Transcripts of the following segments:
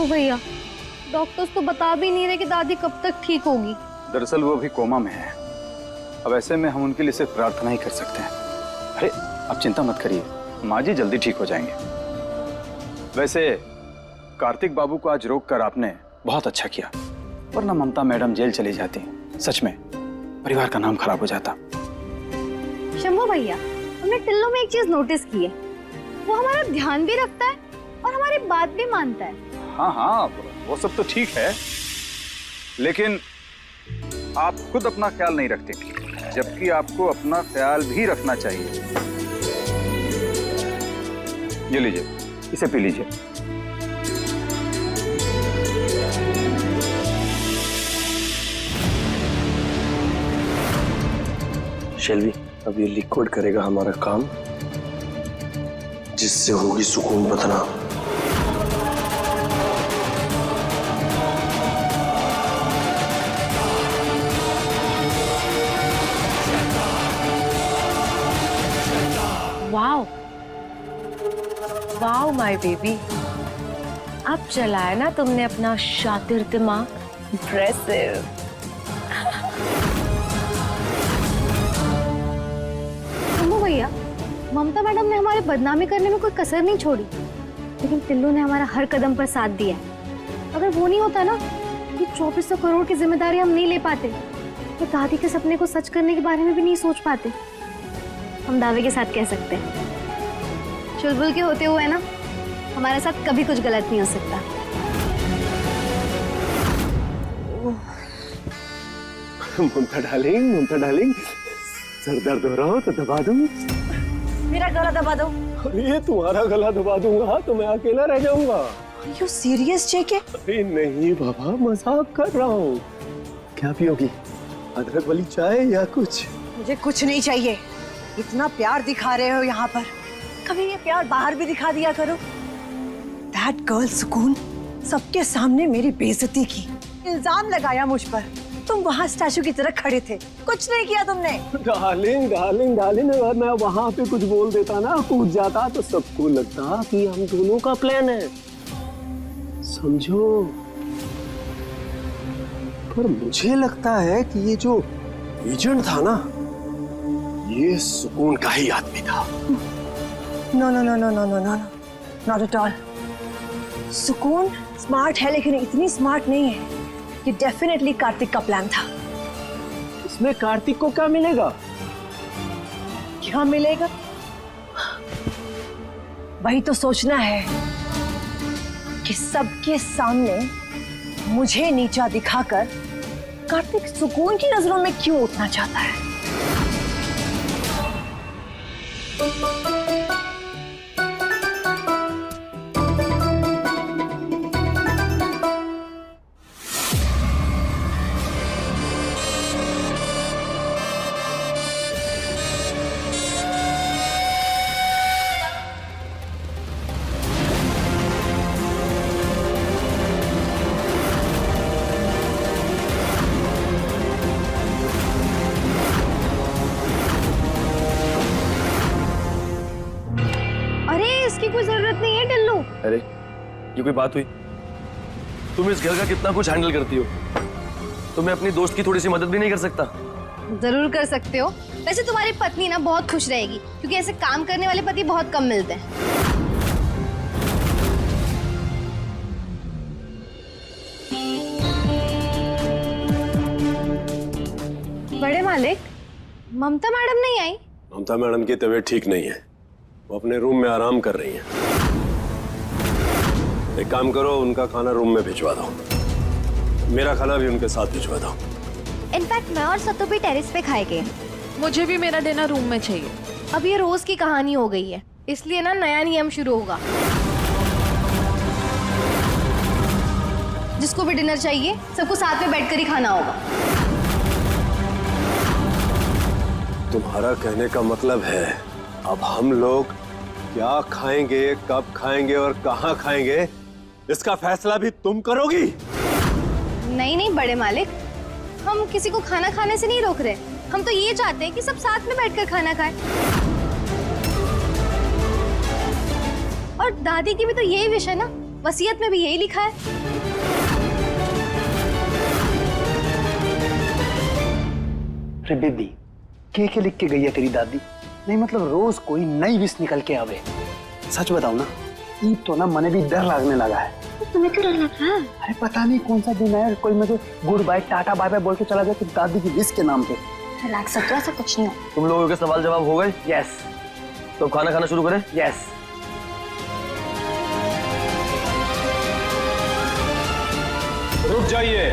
शंभू भैया, डॉक्टर्स तो बता भी नहीं रहे कि दादी कब तक ठीक होगी। दरअसल वो अभी कोमा में है। अब ऐसे में हम उनके लिए सिर्फ प्रार्थना ही कर सकते हैं। अरे आप चिंता मत करिए, माँ जी जल्दी ठीक हो जाएंगे। वैसे कार्तिक बाबू को आज रोक कर आपने बहुत अच्छा किया, वरना ममता मैडम जेल चली जाती। सच में परिवार का नाम खराब हो जाता। शंभू भैया, हमने टिल्लू में एक चीज नोटिस की है, वो हमारा ध्यान भी रखता है और हमारी बात भी मानता है। हाँ हाँ, वो सब तो ठीक है, लेकिन आप खुद अपना ख्याल नहीं रखते, जबकि आपको अपना ख्याल भी रखना चाहिए। ये लीजिए, इसे पी लीजिए। शेल्वी, अब ये लिक्विड करेगा हमारा काम, जिससे होगी सुकून बदना। वाओ वाओ माय बेबी, अब चलाया ना तुमने अपना शातिर दिमाग। इम्प्रेसिव। शंभू भैया, ममता मैडम ने हमारे बदनामी करने में कोई कसर नहीं छोड़ी, लेकिन टिल्लू ने हमारा हर कदम पर साथ दिया है। अगर वो नहीं होता ना, ये 2400 करोड़ की जिम्मेदारी हम नहीं ले पाते, तो दादी के सपने को सच करने के बारे में भी नहीं सोच पाते। हम दावे के साथ कह सकते हैं, चुलबुल के होते हुए ना, हमारे साथ कभी कुछ गलत नहीं हो सकता। ममता डार्लिंग, सर दर्द हो रहा हो तो दबा दूं। मेरा गला दबा दो। अरे तुम्हारा गला दबा दूंगा तो मैं अकेला रह जाऊंगा। यू सीरियस जेके? अरे नहीं बाबा, मजाक कर रहा हूँ। क्या पियोगी, अदरक वाली चाय या कुछ? मुझे कुछ नहीं चाहिए। इतना प्यार दिखा रहे हो यहाँ पर, कभी ये प्यार बाहर भी दिखा दिया करो। दैट गर्ल सुकून सबके सामने मेरी बेइज्जती की, इल्जाम लगाया मुझ पर। तुम वहाँ स्टैचू की तरह खड़े थे, कुछ नहीं किया तुमने। डार्लिंग, अगर मैं वहाँ पे कुछ बोल देता ना, कूद जाता, तो सबको लगता कि हम दोनों का प्लान है, समझो। पर मुझे लगता है कि ये जो एजेंट था ना, ये सुकून का ही आदमी था। No no no no no no no, not at all. Sukoon smart है, लेकिन इतनी स्मार्ट नहीं है। ये डेफिनेटली कार्तिक का प्लान था। इसमें कार्तिक को क्या मिलेगा? क्या मिलेगा? वही तो सोचना है कि सबके सामने मुझे नीचा दिखाकर कार्तिक सुकून की नजरों में क्यों उठना चाहता है। कोई जरूरत नहीं है टिल्लू। अरे ये कोई बात हुई? तुम इस घर का कितना कुछ हैंडल करती हो, तो मैं अपनी दोस्त की थोड़ी सी मदद भी नहीं कर सकता? जरूर कर सकते हो। वैसे तुम्हारी पत्नी ना बहुत खुश रहेगी, क्योंकि ऐसे काम करने वाले पति बहुत कम मिलते हैं। बड़े मालिक, ममता मैडम नहीं आई? ममता मैडम की तबीयत ठीक नहीं है, वो अपने रूम में आराम कर रही हैं। एक काम करो, उनका खाना रूम में भिजवा दो, मेरा खाना भी उनके साथ भिजवा दो। इनफैक्ट मैं और सत्तू भी टेरेस पे खाएंगे। मुझे भी मेरा डिनर रूम में चाहिए। अब ये रोज की कहानी हो गई है, इसलिए ना नया नियम शुरू होगा। जिसको भी डिनर चाहिए सबको साथ में बैठकर ही खाना होगा। तुम्हारा कहने का मतलब है अब हम लोग क्या खाएंगे, कब खाएंगे और कहाँ खाएंगे, इसका फैसला भी तुम करोगी? नहीं नहीं बड़े मालिक, हम किसी को खाना खाने से नहीं रोक रहे। हम तो ये चाहते हैं कि सब साथ में बैठकर खाना खाएं। और दादी की भी तो यही विश है ना वसीयत में भी यही लिखा है। अरे बेबी, के लिख के गई है तेरी दादी? नहीं मतलब रोज कोई नई विश निकल के आवे। सच बताओ ना, ईद तो ना मने भी डर लगने लगा है। तो तुम्हें क्यों डर लग रहा है? अरे पता नहीं कौन सा दिन है, कोई मुझे good bye tata bye bye बोल के चला गया तो दादी की विश के नाम पे। रिलैक्स हो, ऐसा कुछ नहीं हो। तुम लोगों के सवाल जवाब हो गए? यस तो खाना खाना शुरू करें? यस। रुक जाइए।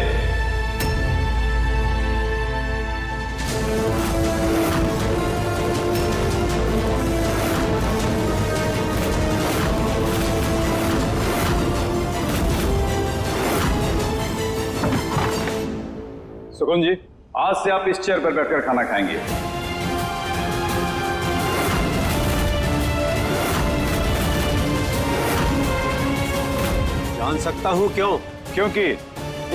सुकुन जी, आज से आप इस चेयर पर बैठकर खाना खाएंगे। जान सकता हूँ क्यों? क्योंकि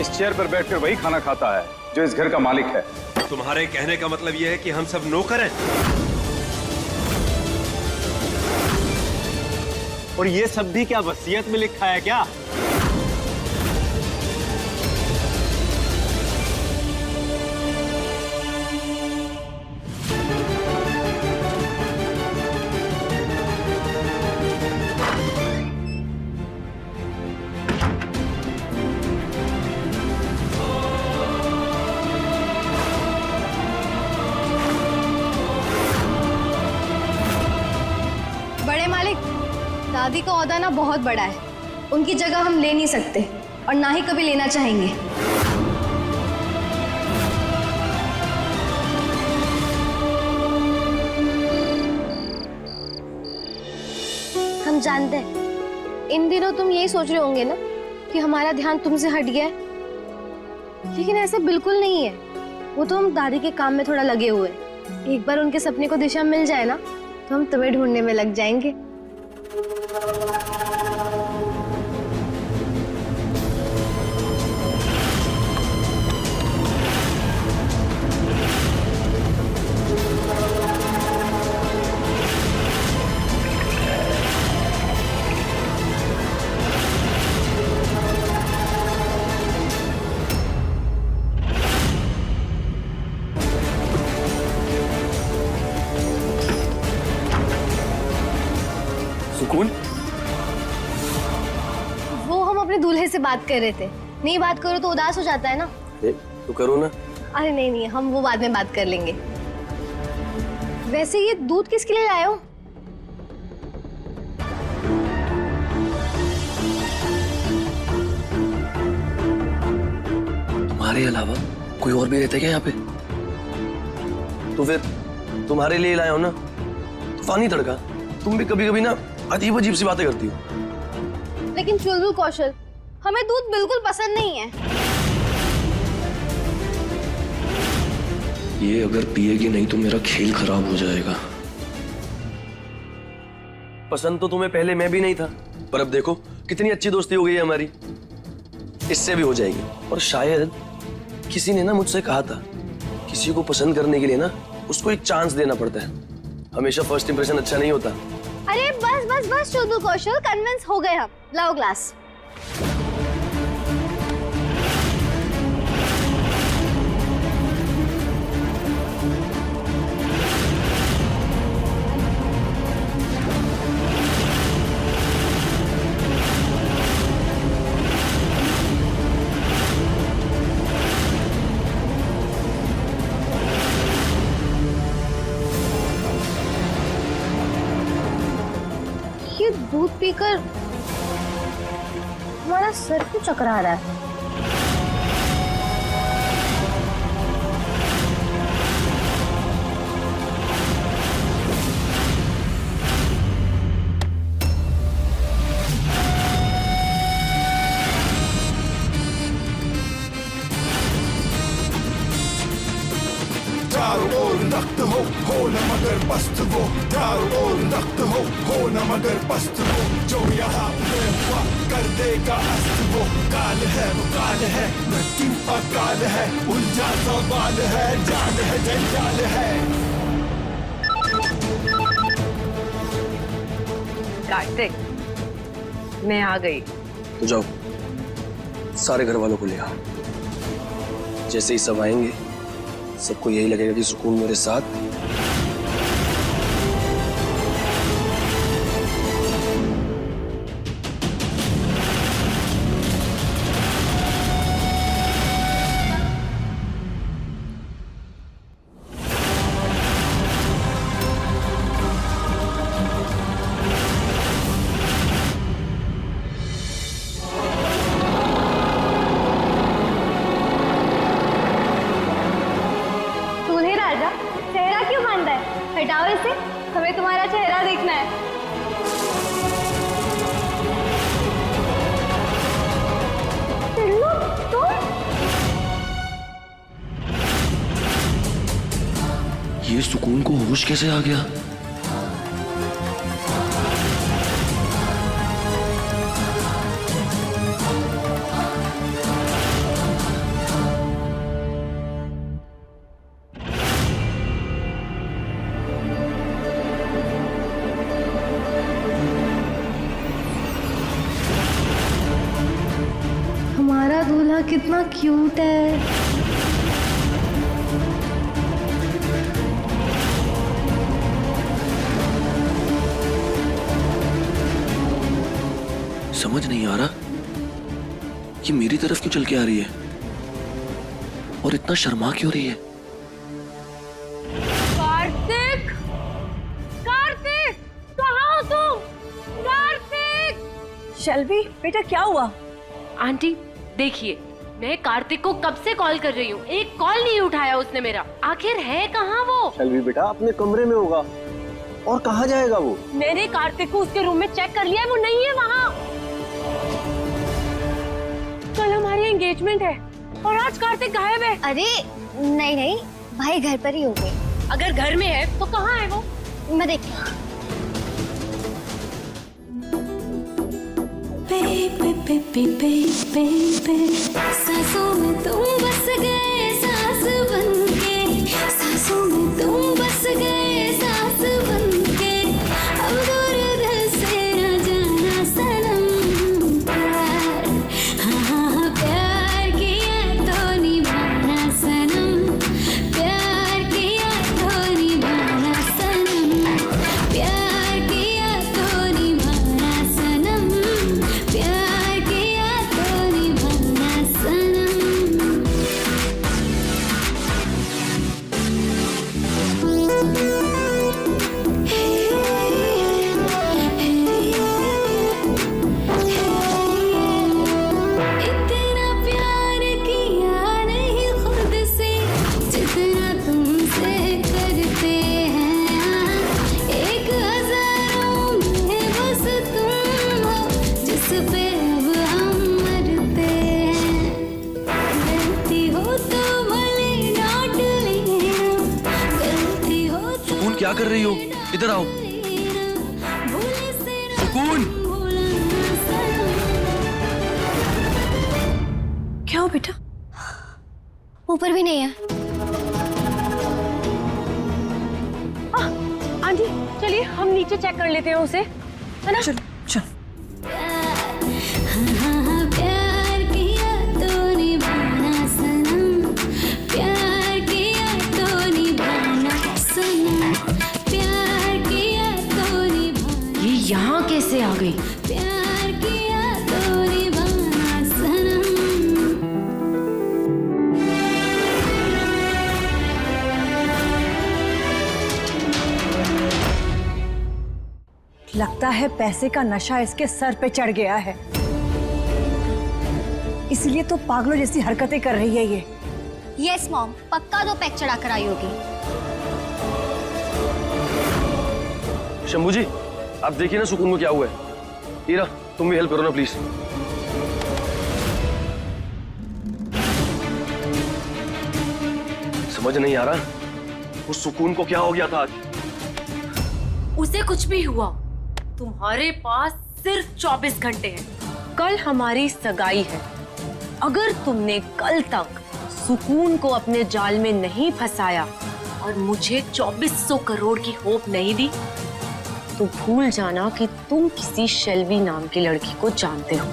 इस चेयर पर बैठकर वही खाना खाता है जो इस घर का मालिक है। तुम्हारे कहने का मतलब यह है कि हम सब नौकर हैं? और ये सब भी क्या वसीयत में लिखा है क्या? बड़े मालिक, दादी का ओहदा ना बहुत बड़ा है, उनकी जगह हम ले नहीं सकते और ना ही कभी लेना चाहेंगे। हम जानते हैं इन दिनों तुम यही सोच रहे होंगे ना कि हमारा ध्यान तुमसे हट गया है, लेकिन ऐसा बिल्कुल नहीं है। वो तो हम दादी के काम में थोड़ा लगे हुए हैं। एक बार उनके सपने को दिशा मिल जाए ना तो हम तुम्हें ढूंढने में लग जाएंगे। सुकून, वो हम अपने दूल्हे से बात कर रहे थे। नहीं बात करो तो उदास हो जाता है ना। तो करो ना। अरे नहीं नहीं, हम वो बाद में बात कर लेंगे। वैसे ये दूध किसके लिए लाए हो? तुम्हारे अलावा कोई और भी रहता है क्या यहाँ पे? तो फिर तुम्हारे लिए लाया हो ना। तूफानी तड़का, तुम भी कभी कभी ना अजीब अजीब सी बातें करती हो। लेकिन चुलबुल कौशल, हमें दूध बिल्कुल पसंद नहीं है। ये अगर पिएगी नहीं तो मेरा खेल खराब हो जाएगा। पसंद तो तुम्हें पहले मैं भी नहीं था, पर अब देखो कितनी अच्छी दोस्ती हो गई है हमारी। इससे भी हो जाएगी। और शायद किसी ने ना मुझसे कहा था, किसी को पसंद करने के लिए ना उसको एक चांस देना पड़ता है। हमेशा फर्स्ट इंप्रेशन अच्छा नहीं होता। अरे बस बस बस चुलबुल कौशल, कन्विंस हो गए हम। लाओ ग्लास। ये दूध पीकर हमारा सर क्यों चकरा रहा है? चारों ओर नक्त हो न मगर पस्त वो, चारों ओर नक्त हो न मगर पस्त वो, जो यहाँ पे हुआ कर देगा अस्त वो। काल है वो काल है, मृत्यु अकाल है, उलझा सवाल है, जाल है जंजाल है। कार्तिक, मैं आ गई। तो जाओ सारे घर वालों को ले आओ। जैसे ही सब आएंगे सबको यही लगेगा कि सुकून मेरे साथ। दूल्हे राजा, चेहरा क्यों बंद है? हटाओ इसे, हमें तुम्हारा चेहरा देखना है। टिल्लू, तुम? ये सुकून को होश कैसे आ गया? हमारा दूल्हा कितना क्यूट है। समझ नहीं आ रहा ये मेरी तरफ क्यों चल के आ रही है और इतना शर्मा क्यों रही है? कार्तिक, कार्तिक, कहाँ हो तुम? कार्तिक! शेल्वी बेटा क्या हुआ? आंटी देखिए, मैं कार्तिक को कब से कॉल कर रही हूँ, एक कॉल नहीं उठाया उसने मेरा। आखिर है कहाँ वो? शेल्वी बेटा अपने कमरे में होगा, और कहाँ जाएगा वो? मैंने कार्तिक को उसके रूम में चेक कर लिया है, वो नहीं है वहाँ। कल हमारी एंगेजमेंट है और आज कार्तिक गायब है। अरे नहीं नहीं, भाई घर पर ही होंगे। अगर घर में है तो कहाँ है वो? मैं देखती हूँ। सांसों में तुम बस गए सांस बनके, सांसों में तुम बस गए सांस बनके, अब दूर दिल से न जाना सनम। प्यार, हाँ हाँ हाँ, प्यार किया तो निभाना सनम, प्यार किया तो निभाना सनम, प्यार किया तो निभाना सनम, प्यार किया तो निभाना सनम। इतना प्यार किया नहीं खुद से जितना तुमसे करते हैं, एक हजारों में बस तुम हो जिस पे अब हम मरते हैं। गलती हो तो भले डांट लेना, गलती हो तो सुकून क्या कर रही हो? इधर आओ। भूले से ना सुकून! भूलना सनम। क्या हो बेटा? ऊपर भी नहीं है। आंटी चलिए हम नीचे चेक कर लेते हैं उसे, है ना? चल चल। हाँ हाँ हाँ, प्यार किया तो निभाना सनम, प्यार किया तो निभाना सनम, प्यार किया तो निभाना, ये यहाँ कैसे आ गई? प्यार किया तो निभाना सनम। लगता है पैसे का नशा इसके सर पे चढ़ गया है, इसलिए तो पागलों जैसी हरकतें कर रही है ये। यस मॉम, पक्का 2 पैक चढ़ा कर आई होगी। शंभू जी आप देखिए ना सुकून को क्या हुआ है। ईरा तुम भी हेल्प करो ना प्लीज। समझ नहीं आ रहा उस सुकून को क्या हो गया था आज। उसे कुछ भी हुआ, तुम्हारे पास सिर्फ 24 घंटे हैं। कल हमारी सगाई है, अगर तुमने कल तक सुकून को अपने जाल में नहीं फंसाया और मुझे 2400 करोड़ की होप नहीं दी, तो भूल जाना कि तुम किसी शेल्वी नाम की लड़की को जानते हो।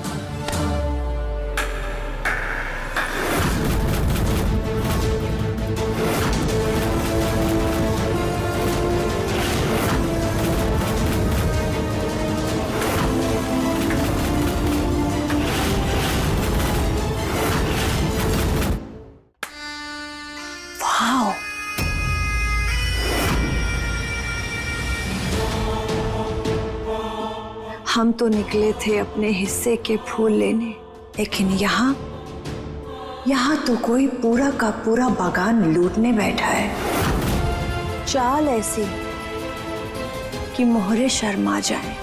हाउ? हम तो निकले थे अपने हिस्से के फूल लेने, लेकिन यहाँ तो कोई पूरा का पूरा बागान लूटने बैठा है। चाल ऐसी कि मोहरे शर्मा जाए,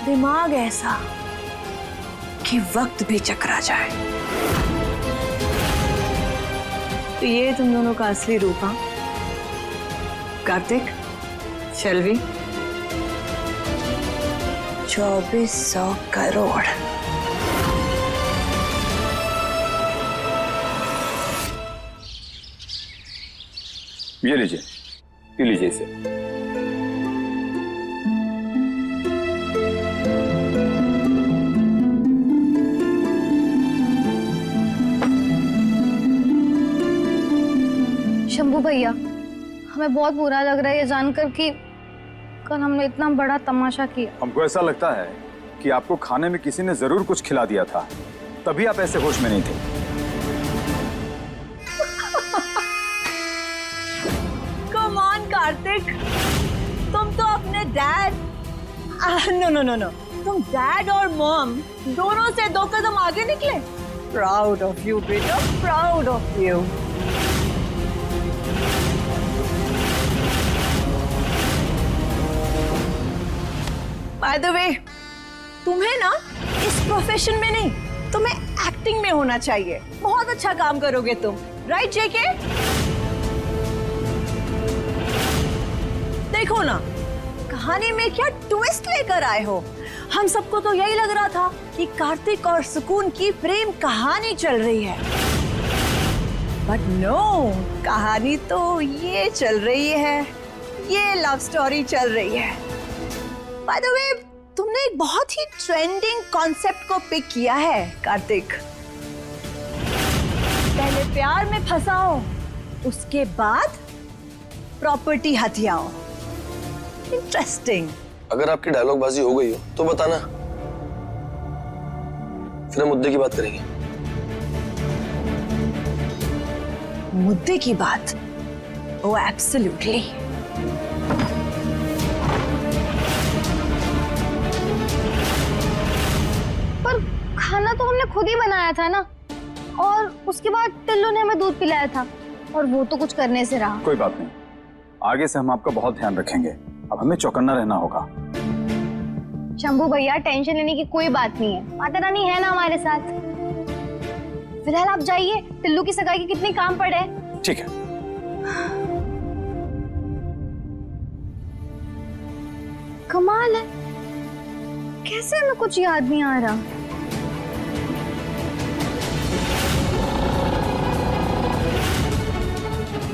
दिमाग ऐसा कि वक्त भी चकरा जाए। तो ये तुम दोनों का असली रूप? हाँ कार्तिक, शैलवी, 2400 करोड़। ये लीजिए, पी लीजिए इसे। शंभू भैया, हमें बहुत बुरा लग रहा है ये जानकर कि कल हमने इतना बड़ा तमाशा किया। हमको ऐसा लगता है कि आपको खाने में किसी ने जरूर कुछ खिला दिया था, तभी आप ऐसे होश में नहीं थे। कम ऑन कार्तिक, तुम तो अपने डैड, नो, तुम डैड और मॉम दोनों से 2 कदम आगे निकले। प्राउड ऑफ यू बेटा, proud of you. By the way, तुम्हें ना इस प्रोफेशन में नहीं, तुम्हें एक्टिंग में होना चाहिए। बहुत अच्छा काम करोगे तुम, राइट जेके? देखो ना, कहानी में क्या ट्विस्ट लेकर आए हो। हम सबको तो यही लग रहा था कि कार्तिक और सुकून की प्रेम कहानी चल रही है, बट नो, कहानी तो ये चल रही है, ये लव स्टोरी चल रही है। बाय द वे, तुमने एक बहुत ही ट्रेंडिंग कॉन्सेप्ट को पिक किया है कार्तिक। पहले प्यार में फंसाओ, उसके बाद प्रॉपर्टी हथियाओ। इंटरेस्टिंग। अगर आपकी डायलॉग बाजी हो गई हो तो बताना, फिर हम मुद्दे की बात करेंगे। मुद्दे की बात? Oh absolutely. पर खाना तो हमने खुद ही बनाया था ना, और उसके बाद टिल्लू ने हमें दूध पिलाया था, और वो तो कुछ करने से रहा। कोई बात नहीं, आगे से हम आपका बहुत ध्यान रखेंगे। अब हमें चौकन्ना रहना होगा। शंभू भैया, टेंशन लेने की कोई बात नहीं है, माता रानी है ना हमारे साथ। फिलहाल आप जाइए, टिल्लू की सगाई के कितने काम पड़े हैं। ठीक है। कमाल है, कैसे हमें कुछ याद नहीं आ रहा।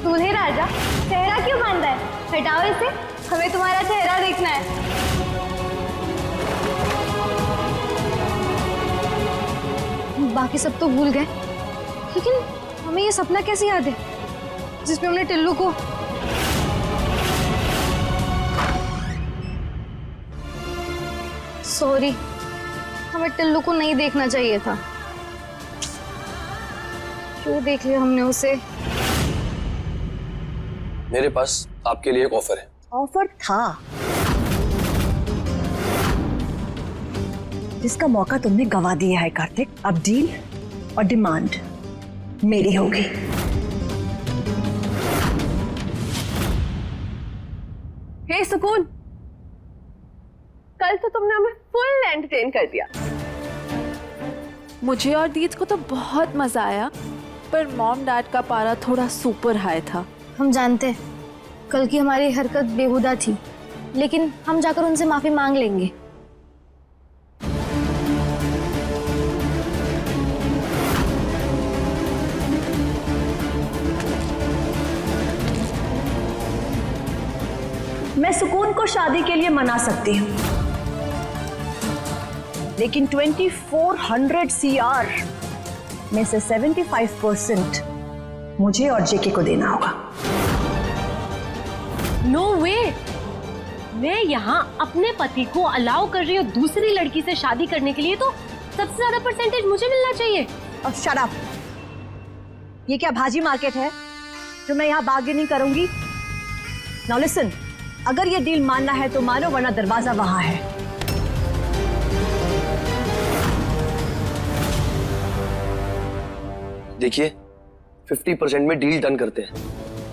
दूल्हे राजा, चेहरा क्यों बांधा है? हटाओ इसे, हमें तुम्हारा चेहरा देखना है। बाकी सब तो भूल गए, लेकिन हमें ये सपना कैसे याद है जिसमें हमने टिल्लू को सॉरी, हमें टिल्लू को नहीं देखना चाहिए था। क्यों देख लिया हमने उसे? मेरे पास आपके लिए एक ऑफर है। ऑफर था जिसका मौका तुमने गवा दिया है कार्तिक। अब डील और डिमांड मेरी होगी। हे सुकून, कल तो तुमने हमें फुल एंटरटेन कर दिया। मुझे और दीद को तो बहुत मजा आया, पर मॉम डैड का पारा थोड़ा सुपर हाई था। हम जानते हैं कल की हमारी हरकत बेहुदा थी, लेकिन हम जाकर उनसे माफी मांग लेंगे। मैं सुकून को शादी के लिए मना सकती हूँ, लेकिन 2400 CR में से 75% मुझे और जेके को देना होगा। नो वे, मैं यहाँ अपने पति को अलाउ कर रही हूँ दूसरी लड़की से शादी करने के लिए, तो सबसे ज्यादा परसेंटेज मुझे मिलना चाहिए। और शट अप, ये क्या भाजी मार्केट है जो मैं यहाँ बार्गेनिंग करूंगी? नाउ लिसन, अगर ये डील मानना है तो मानो, वरना दरवाजा वहां है। देखिए 50% में डील डन करते हैं,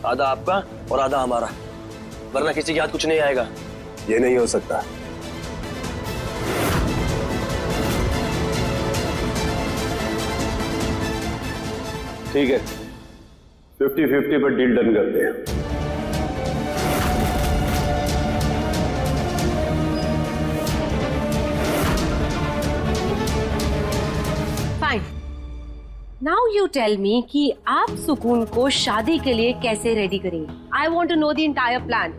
आधा आपका और आधा हमारा, वरना किसी के हाथ कुछ नहीं आएगा। ये नहीं हो सकता। ठीक है, 50-50 पर डील डन करते हैं। Fine. Now you tell me कि आप सुकून को शादी के लिए कैसे रेडी करेंगे? I want to know the entire plan.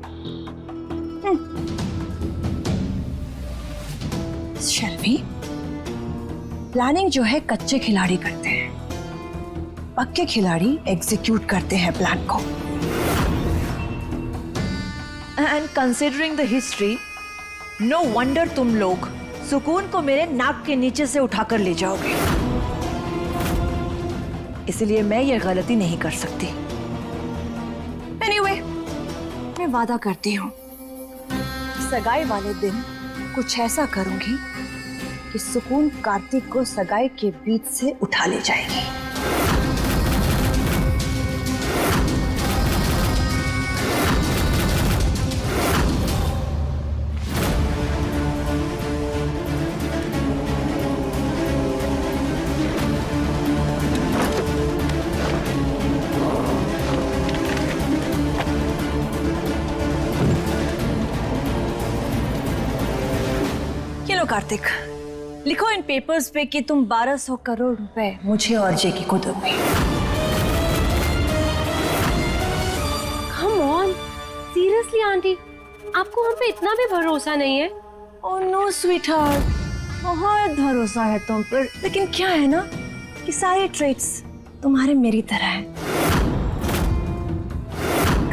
Sharmi, planning जो है कच्चे खिलाड़ी करते हैं, पक्के खिलाड़ी एग्जीक्यूट करते हैं प्लान को। And considering the history, no wonder तुम लोग सुकून को मेरे नाक के नीचे से उठाकर ले जाओगे। इसलिए मैं ये गलती नहीं कर सकती। एनीवे, मैं वादा करती हूँ सगाई वाले दिन कुछ ऐसा करूंगी कि सुकून कार्तिक को सगाई के बीच से उठा ले जाएगी। कार्तिक, लिखो इन पेपर्स पे कि तुम 1200 करोड़ रुपए मुझे और जेकी को दोगे। कम ऑन, सीरियसली आंटी, आपको हम पे इतना भी भरोसा नहीं है? ओह नो स्वीटहार्ट, बहुत भरोसा है तुम पर, लेकिन क्या है ना कि सारे ट्रेट्स तुम्हारे मेरी तरह हैं।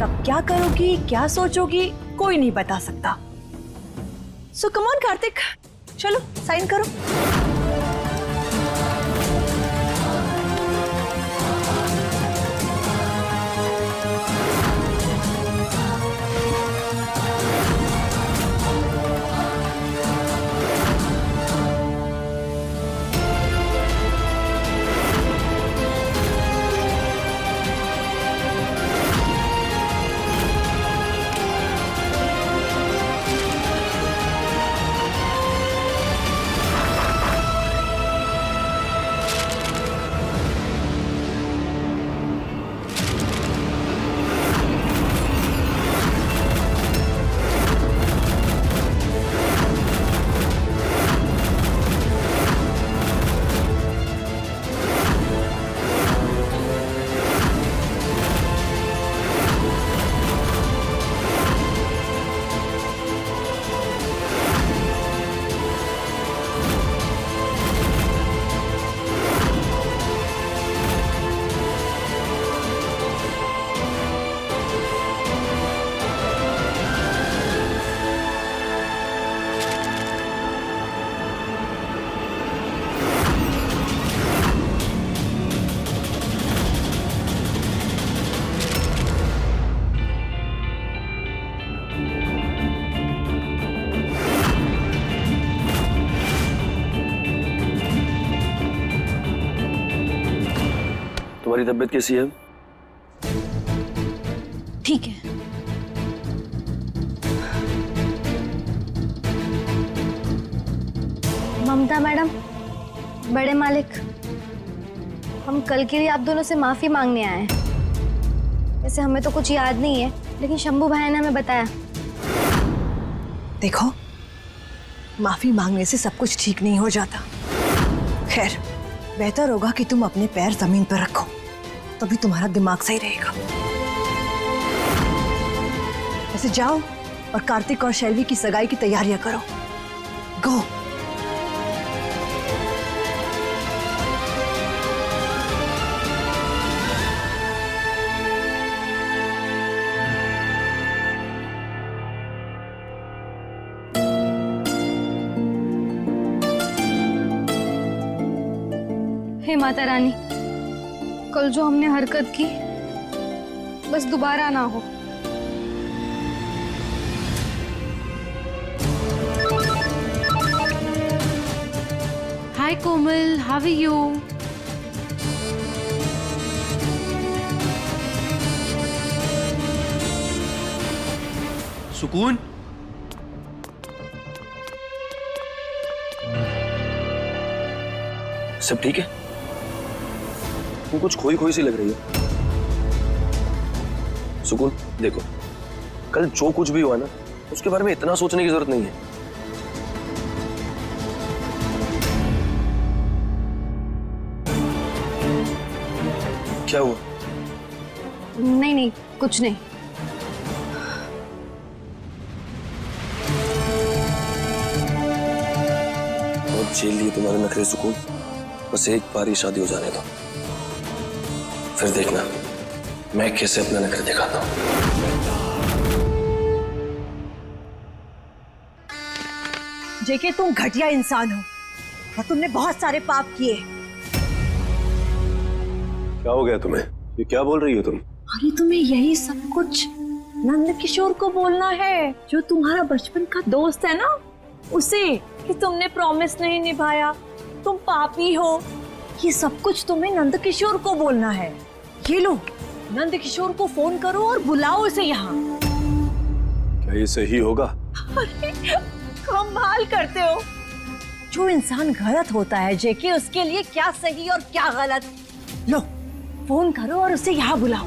कब क्या करोगी, क्या सोचोगी, कोई नहीं बता सकता। सो कम ऑन कार्तिक, चलो साइन करो। तुम्हारी तबीयत कैसी है? ठीक है। ममता मैडम, बड़े मालिक, हम कल के लिए आप दोनों से माफी मांगने आए हैं। वैसे हमें तो कुछ याद नहीं है, लेकिन शंभू भाई ने हमें बताया। देखो, माफी मांगने से सब कुछ ठीक नहीं हो जाता। खैर, बेहतर होगा कि तुम अपने पैर जमीन पर रखो, तभी तुम्हारा दिमाग सही रहेगा। वैसे जाओ और कार्तिक और शैलवी की सगाई की तैयारियां करो। गो। हे माता रानी, कल जो हमने हरकत की बस दोबारा ना हो। हाय कोमल, हाउ आर यू? सुकून, सब ठीक है? तुम कुछ खोई खोई सी लग रही हो। सुकून देखो, कल जो कुछ भी हुआ ना उसके बारे में इतना सोचने की जरूरत नहीं है। क्या हुआ? नहीं नहीं, कुछ नहीं। बहुत झेल लिए तुम्हारे नखरे सुकून, बस एक बार ही शादी हो जाने दो, फिर देखना मैं कैसे अपना नखरे दिखाता हूँ। जेके तुम घटिया इंसान हो और तुमने बहुत सारे पाप किए। क्या हो गया तुम्हें? ये क्या बोल रही हो तुम? अरे तुम्हें यही सब कुछ नंद किशोर को बोलना है, जो तुम्हारा बचपन का दोस्त है ना, उसे कि तुमने प्रॉमिस नहीं निभाया, तुम पापी हो। ये सब कुछ तुम्हें नंद किशोर को बोलना है। ये लो, नंद किशोर को फोन करो और बुलाओ इसे यहाँ। क्या ये सही होगा? अरे कमाल करते हो। जो इंसान गलत होता है जेके, उसके लिए क्या सही और क्या गलत। लो फोन करो और उसे यहाँ बुलाओ।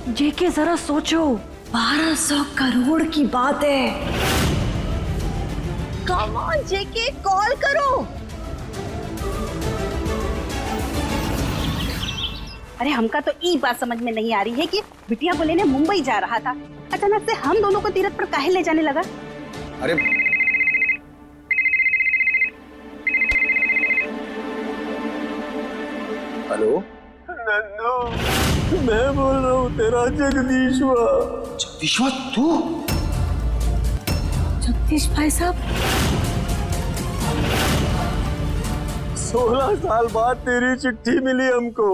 जेके जरा सोचो, 1200 करोड़ की बात है। कम ऑन जेके, कॉल करो। अरे हमका तो ई बात समझ में नहीं आ रही है कि बिटिया को लेने मुंबई जा रहा था, अचानक से हम दोनों को तीरथ पर काहे ले जाने लगा? अरे हेलो नंदू, मैं बोल रहा हूँ तेरा जगदीशवा। जगदीशवा तू? जगदीश भाई साहब, 16 साल बाद तेरी चिट्ठी मिली हमको।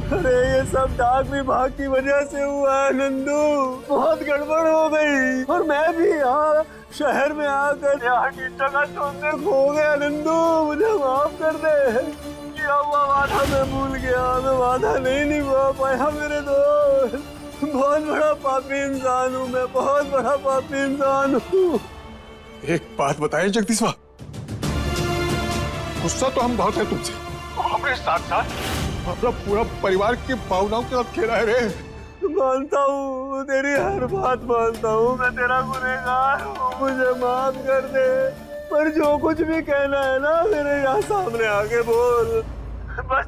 अरे ये सब डाक विभाग की वजह से हुआ है नंदू, बहुत गड़बड़ हो गई और मैं भी यहाँ शहर में आकर यहाँ की जगह ढूंढने खो गया नंदू, मुझे माफ कर दे। किया हुआ वादा मैं भूल गया, मैं वादा नहीं निभा पाया मेरे दोस्त। बहुत बड़ा पापी इंसान हूँ मैं, बहुत बड़ा पापी इंसान हूँ। एक बात बताएं जगदीशवा, गुस्सा तो हम बहुत है तुमसे, हमारे साथ साथ अपना पूरा परिवार की भावनाओं के साथ खेला है रे। मानता हूँ, तेरी हर बात मानता हूँ, मैं तेरा गुनहगार हूँ, मुझे माफ कर दे। पर जो कुछ भी कहना है ना मेरे यहाँ सामने आके बोल। बस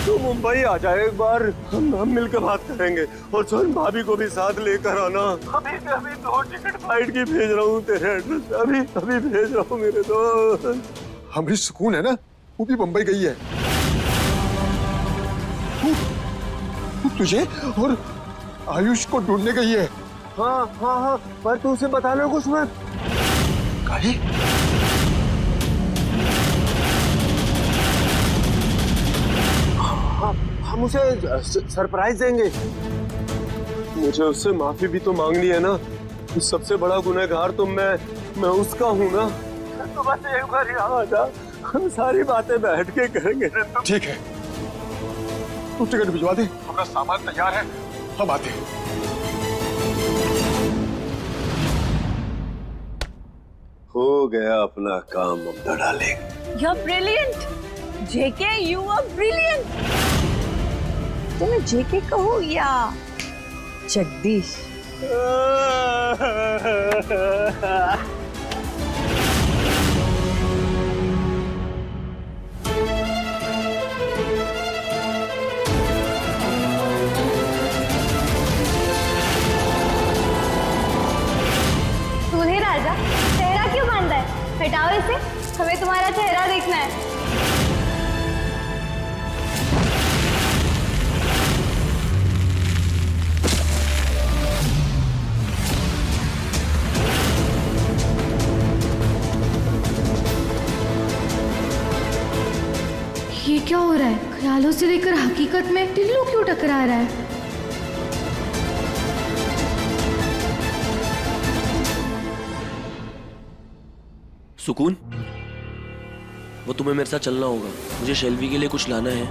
तू मुंबई आ जाए एक बार, हम मिलकर बात करेंगे। और सुन, भाभी को भी साथ लेकर आना। अभी 2 टिकट फ्लाइट की भेज रहा हूँ तेरे एड्रेस पे, अभी भेज रहा हूँ मेरे दोस्त। हमारी सुकून है ना, वो भी मुंबई गई है। तू तुझे और आयुष को ढूंढने गई है। हाँ, पर तू उसे बता लो कुछ मत। काहे? हम उसे सरप्राइज देंगे। मुझे उससे माफी भी तो मांगनी है ना, सबसे बड़ा गुनहगार तो मैं उसका हूँ ना। तो बस एक बार यहाँ आ जा, हम सारी बातें बैठ के करेंगे। ठीक है, तू टिकट भिजवा दे, अपना सामान तैयार है, हम आते हैं। हो गया अपना काम Mamta darling. You are brilliant JK, you are brilliant. तुम्हें जेके कहो या जगदीश? दूल्हे राजा, चेहरा क्यों बांधा है? हटाओ इसे, हमें तुम्हारा चेहरा देखना है। ख्यालों से लेकर हकीकत में टिल्लू क्यों टकरा रहा है? सुकून, वो तुम्हें मेरे साथ चलना होगा। मुझे शेल्वी के लिए कुछ लाना है।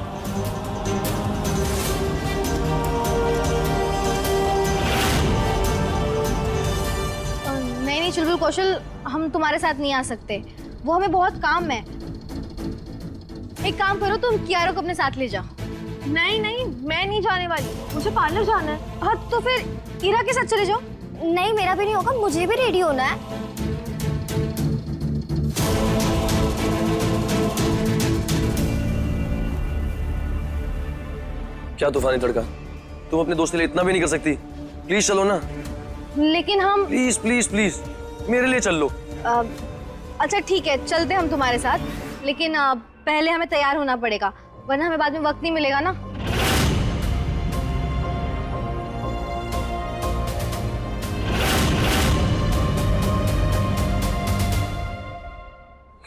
नहीं चुलबुल कौशल, हम तुम्हारे साथ नहीं आ सकते। वो हमें बहुत काम है। एक काम करो, तुम कियारा को अपने साथ ले जाओ। नहीं नहीं, मैं नहीं जाने वाली, मुझे पार्लर जाना है। हाँ तो फिर इरा के साथ चले जाओ। नहीं, मेरा भी नहीं होगा, मुझे भी रेडी होना है। क्या तूफानी तड़का, तुम अपने दोस्त के लिए इतना भी नहीं कर सकती? प्लीज चलो ना। लेकिन हम प्लीज प्लीज प्लीज मेरे लिए चल लो। अच्छा ठीक है, चलते हम तुम्हारे साथ, लेकिन पहले हमें तैयार होना पड़ेगा, वरना हमें बाद में वक्त नहीं मिलेगा ना।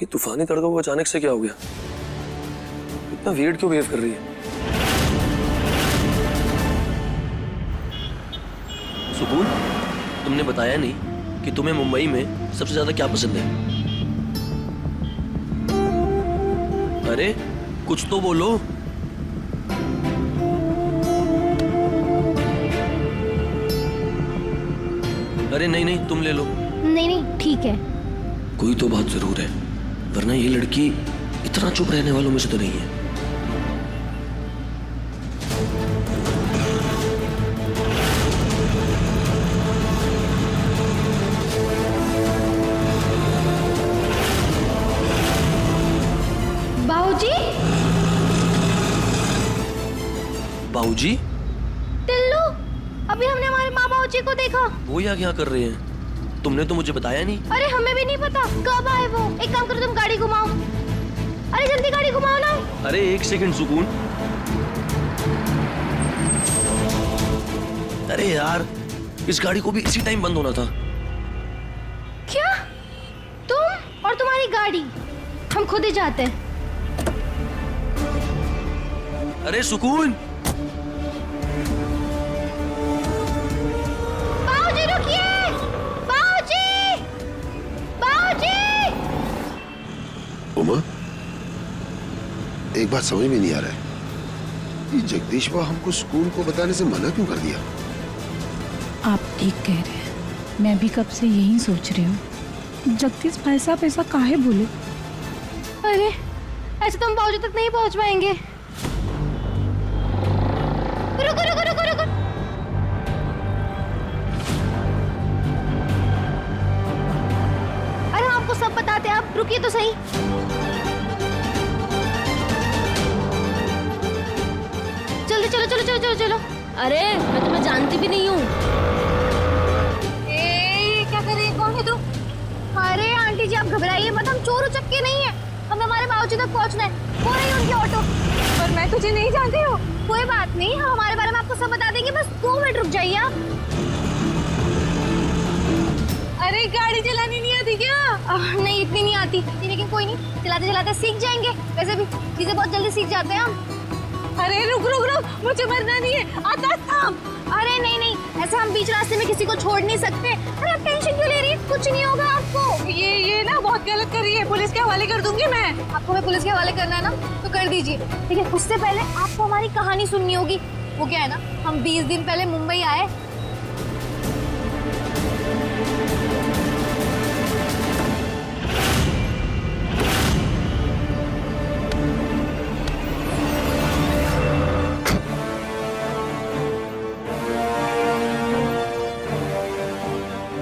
ये तूफानी तड़का को अचानक से क्या हो गया? इतना वियर्ड क्यों बिहेव कर रही है? सुकून, तुमने बताया नहीं कि तुम्हें मुंबई में सबसे ज्यादा क्या पसंद है? अरे कुछ तो बोलो। अरे नहीं नहीं, तुम ले लो। नहीं नहीं ठीक है। कोई तो बात जरूर है, वरना ये लड़की इतना चुप रहने वालों में से तो नहीं है। बाबूजी, बाबूजी? टिल्लू, अभी हमने हमारे माँ बाबूजी को देखा। वो यहाँ क्या कर रहे हैं? तुमने तो मुझे बताया नहीं। अरे हमें भी नहीं पता कब आए वो। एक काम करो, तुम गाड़ी घुमाओ। अरे जल्दी गाड़ी घुमाओ ना। अरे एक सेकंड सुकून। अरे यार, इस गाड़ी को भी इसी टाइम बंद होना था। क्या? तुम और तुम्हारी गाड़ी? हम खुद ही जाते हैं। अरे सुकून, बाबूजी रुकिए! बाबूजी! बाबूजी! उमा, एक बात समझ में नहीं आ रहा है, ये जगदीश बा हमको स्कूल को बताने से मना क्यों कर दिया? आप ठीक कह रहे हैं, मैं भी कब से यही सोच रही हूँ। जगदीश भाई साहब ऐसा काहे बोले? अरे ऐसे तो हम बाबूजी तक नहीं पहुंच पाएंगे। रुको रुको रुको रुको। अरे हम आपको सब बताते हैं, आप रुकिए तो सही। जल्दी चलो चलो चलो चलो चलो। अरे मैं तुम्हें जानती भी नहीं हूँ। क्या कर रही है? कौन है तू? अरे आंटी जी, आप घबराइए मत, हम चोर उचक्के नहीं है। हमें हमारे बाबूजी तक पहुंचना है। वो रही उनकी ऑटो। पर मैं तुझे नहीं जानती हूँ। कोई बात नहीं, हम हमारे बारे में आपको सब बता देंगे, बस 2 मिनट रुक जाइए आप। अरे गाड़ी चलानी नहीं आती क्या? नहीं इतनी नहीं आती, लेकिन कोई नहीं, चलाते चलाते सीख जाएंगे। वैसे भी चीजें बहुत जल्दी सीख जाते हैं हम। अरे रुक रुक रुक, मुझे मरना नहीं है, आता थाम। अरे नहीं नहीं, ऐसे हम बीच रास्ते में किसी को छोड़ नहीं सकते। अरे आप टेंशन क्यों ले रही है? कुछ नहीं होगा आपको। ये ना बहुत गलत कर रही है, पुलिस के हवाले कर दूंगी मैं। आपको मैं पुलिस के हवाले करना है ना, तो कर दीजिए। लेकिन उससे पहले आपको हमारी कहानी सुननी होगी। वो क्या है ना, हम 20 दिन पहले मुंबई आए।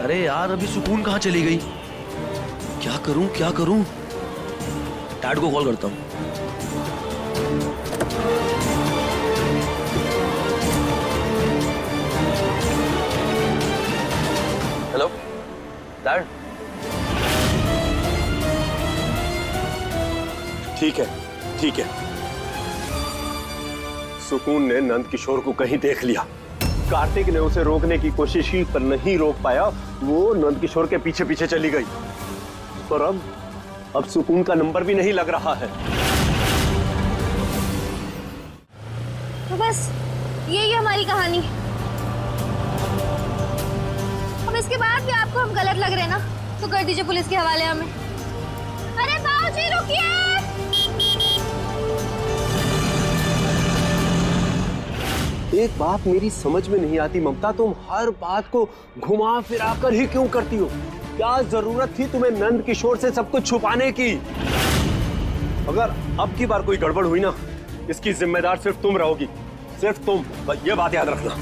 अरे यार, अभी सुकून कहाँ चली गई? क्या करूं क्या करूं? डैड को कॉल करता हूं। Hello dad. ठीक है ठीक है। सुकून ने नंद किशोर को कहीं देख लिया। कार्तिक ने उसे रोकने की कोशिश की पर नहीं रोक पाया। वो नंद किशोर के पीछे पीछे चली गई। और अब सुकून का नंबर भी नहीं लग रहा है। बस यही है हमारी कहानी। अब इसके बाद भी आपको हम गलत लग रहे हैं ना, तो कर दीजिए पुलिस के हवाले हमें। अरे बाबूजी रुकिए। एक बात मेरी समझ में नहीं आती ममता, तुम हर बात को घुमा फिरा कर ही क्यों करती हो? क्या जरूरत थी तुम्हें नंद किशोर से सब कुछ छुपाने की? अगर अब की बार कोई गड़बड़ हुई ना, इसकी जिम्मेदार सिर्फ तुम रहोगी, सिर्फ तुम। ये बात याद रखना।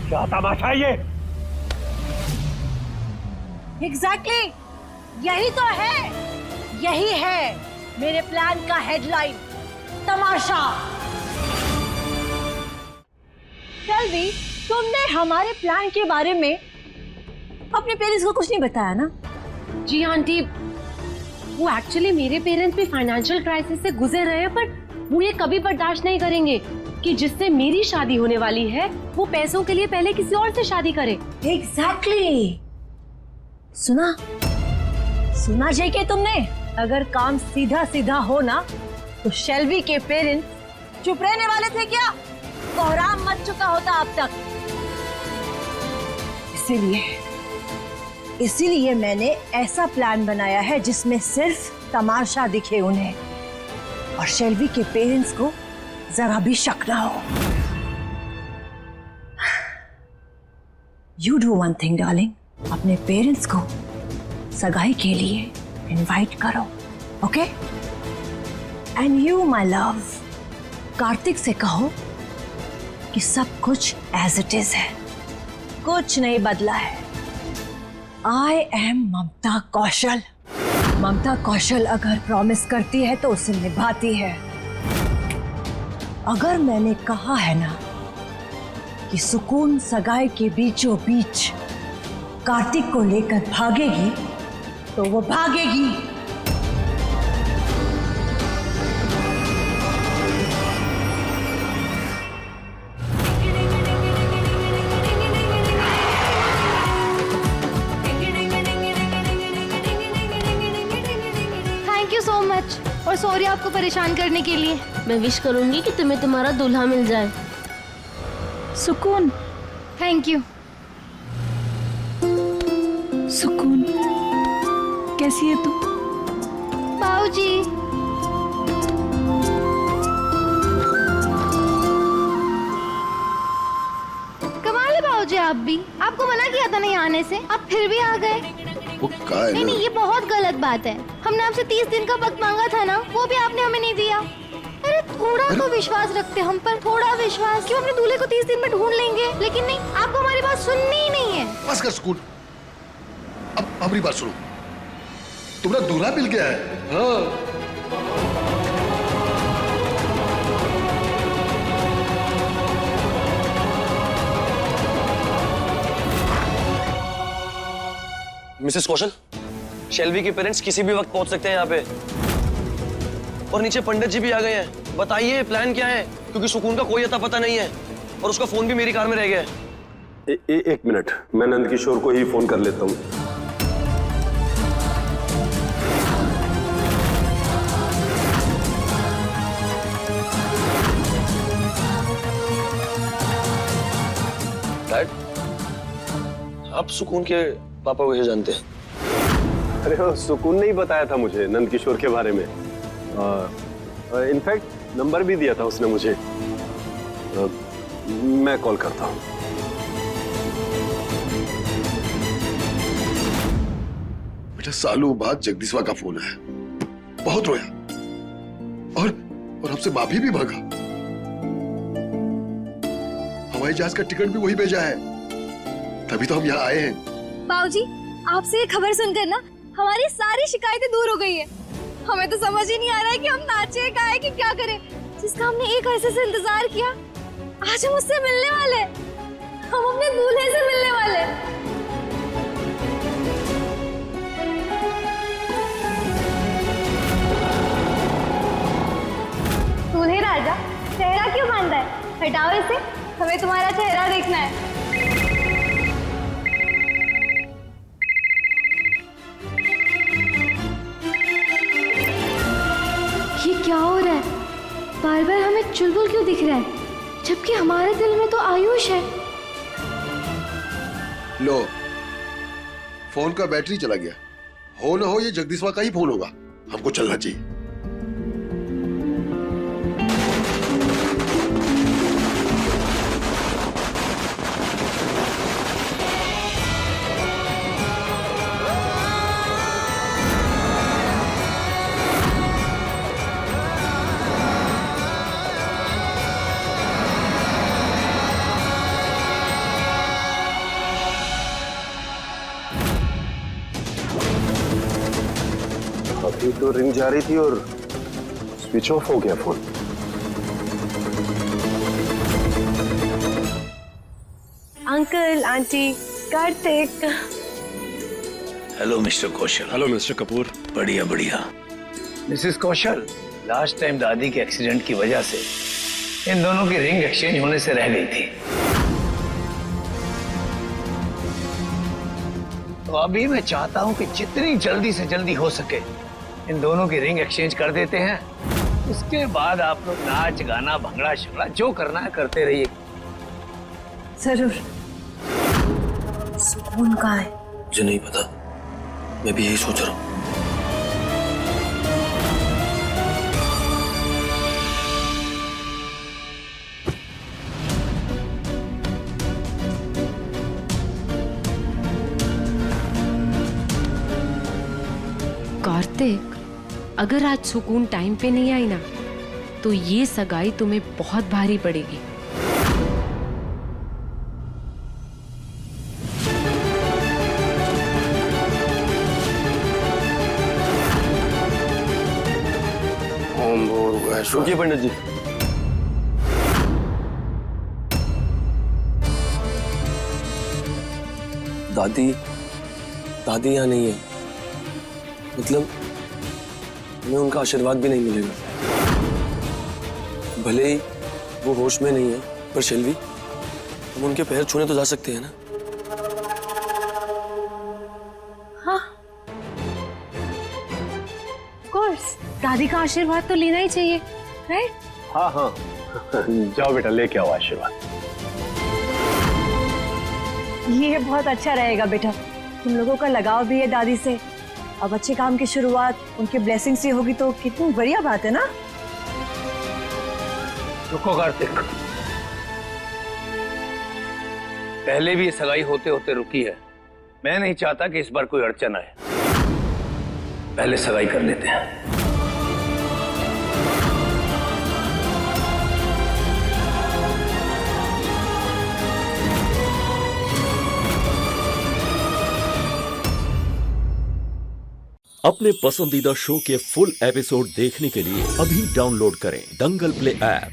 क्या तमाशा है ये? एग्जैक्टली यही तो है, यही है मेरे प्लान का हेडलाइन, तमाशा। सेल्वी, तुमने हमारे प्लान के बारे में अपने पेरेंट्स को कुछ नहीं बताया ना? जी आंटी, वो एक्चुअली मेरे पेरेंट्स भी फाइनेंशियल क्राइसिस से गुजर रहे हैं, पर वो ये कभी बर्दाश्त नहीं करेंगे कि जिससे मेरी शादी होने वाली है वो पैसों के लिए पहले किसी और से शादी करे। एग्जैक्टली सुना जेके तुमने? अगर काम सीधा सीधा हो ना तो शेल्वी के पेरेंट्स चुप रहने वाले थे क्या? कोहराम मच चुका होता अब तक। इसीलिए मैंने ऐसा प्लान बनाया है जिसमें सिर्फ तमाशा दिखे उन्हें और शेल्वी के पेरेंट्स को जरा भी शक ना हो। You do one thing, darling. अपने पेरेंट्स को सगाई के लिए इनवाइट करो, okay? And you my love, Kartik से कहो कि सब कुछ एज इट इज है, कुछ नहीं बदला है। आई एम ममता कौशल। ममता कौशल अगर प्रॉमिस करती है तो उसे निभाती है। अगर मैंने कहा है ना कि सुकून सगाई के बीचों बीच कार्तिक को लेकर भागेगी तो वो भागेगी। थैंक यू सो मच और सॉरी आपको परेशान करने के लिए। मैं विश करूंगी कि तुम्हें तुम्हारा दूल्हा मिल जाए। सुकून, थैंक यू। सुकून, कैसी है तू? बाबूजी, कमाल है बाबूजी, आप भी। आपको मना किया था नहीं आने से, आप फिर भी आ गए। नहीं, ये बहुत गलत बात है। हमने आपसे 30 दिन का वक्त मांगा था ना, वो भी आपने हमें नहीं दिया। अरे थोड़ा तो विश्वास रखते हम पर, थोड़ा विश्वास। क्यों अपने दूल्हे को 30 दिन में ढूंढ लेंगे, लेकिन नहीं, आपको हमारी बात सुननी ही नहीं है। बस कर सुकून, अब हमारी बात सुनो। तुम्हारा दूल्हा मिल गया है। हाँ। मिसेस कौशल, शेल्वी के पेरेंट्स किसी भी वक्त पहुंच सकते हैं यहाँ पे, और नीचे पंडित जी भी आ गए हैं। बताइए प्लान क्या है, क्योंकि सुकून का कोई अता पता नहीं है और उसका फोन भी मेरी कार में रह गया है। एक मिनट, मैं नंद किशोर को ही फोन कर लेता हूँ। डैड, आप सुकून के पापा को ये जानते हैं? अरे वो सुकून ने ही बताया था मुझे नंद किशोर के बारे में। इनफैक्ट नंबर भी दिया था उसने मुझे। मैं कॉल करता हूँ। बेटा सालों बाद जगदीशवा का फोन आया, बहुत रोया और हमसे माफी भी मांगा। हवाई जहाज का टिकट भी वही भेजा है, तभी तो हम यहाँ आए हैं। बाबूजी, आपसे ये खबर सुनकर ना हमारी सारी शिकायतें दूर हो गई है। हमें तो समझ ही नहीं आ रहा है कि हम नाचे गाए कि क्या करें। जिसका हमने एक अरसे से इंतजार किया, आज हम उससे मिलने वाले, हम अपने दूल्हे से मिलने वाले। दूल्हे राजा, चेहरा क्यों बांधा है? हटाओ इसे, हमें तुम्हारा चेहरा देखना है। राहुल क्यों दिख रहा है, जबकि हमारे दिल में तो आयुष है। लो, फोन का बैटरी चला गया। हो ना हो ये जगदीशवा का ही फोन होगा। हमको चलना चाहिए। अभी तो रिंग जा रही थी और स्विच ऑफ हो गया phone. Uncle, aunty, Kartik. Hello mister Kaushal. Hello mister Kapoor. बढ़िया बढ़िया। मिसेस कौशल, लास्ट टाइम दादी के एक्सीडेंट की वजह से इन दोनों की रिंग एक्सचेंज होने से रह गई थी। तो अभी मैं चाहता हूं कि जितनी जल्दी से जल्दी हो सके इन दोनों की रिंग एक्सचेंज कर देते हैं। उसके बाद आप लोग नाच गाना भंगड़ा शंगड़ा जो करना है करते रहिए। जरूर। सुकून कहाँ है? मुझे नहीं पता, मैं भी यही सोच रहा हूँ। कार्तिक, अगर आज सुकून टाइम पे नहीं आई ना, तो ये सगाई तुम्हें बहुत भारी पड़ेगी। ओम भूर्भुवः स्वः। रुकिए पंडित जी। दादी दादी यहाँ नहीं है, मतलब हमें उनका आशीर्वाद भी नहीं मिलेगा। भले ही वो होश में नहीं है, पर शेल्वी, हम उनके पैर छूने तो जा सकते हैं ना? हाँ, कोर्स दादी का आशीर्वाद तो लेना ही चाहिए, राइट? हाँ हाँ, जाओ बेटा लेके आओ आशीर्वाद। ये बहुत अच्छा रहेगा बेटा। तुम लोगों का लगाव भी है दादी से। अब अच्छे काम की शुरुआत उनकी ब्लेसिंग से होगी तो कितनी बढ़िया बात है ना। रुको कार्तिक, पहले भी ये सगाई होते होते रुकी है। मैं नहीं चाहता कि इस बार कोई अड़चन आए। पहले सगाई कर लेते हैं। अपने पसंदीदा शो के फुल एपिसोड देखने के लिए अभी डाउनलोड करें दंगल प्ले ऐप।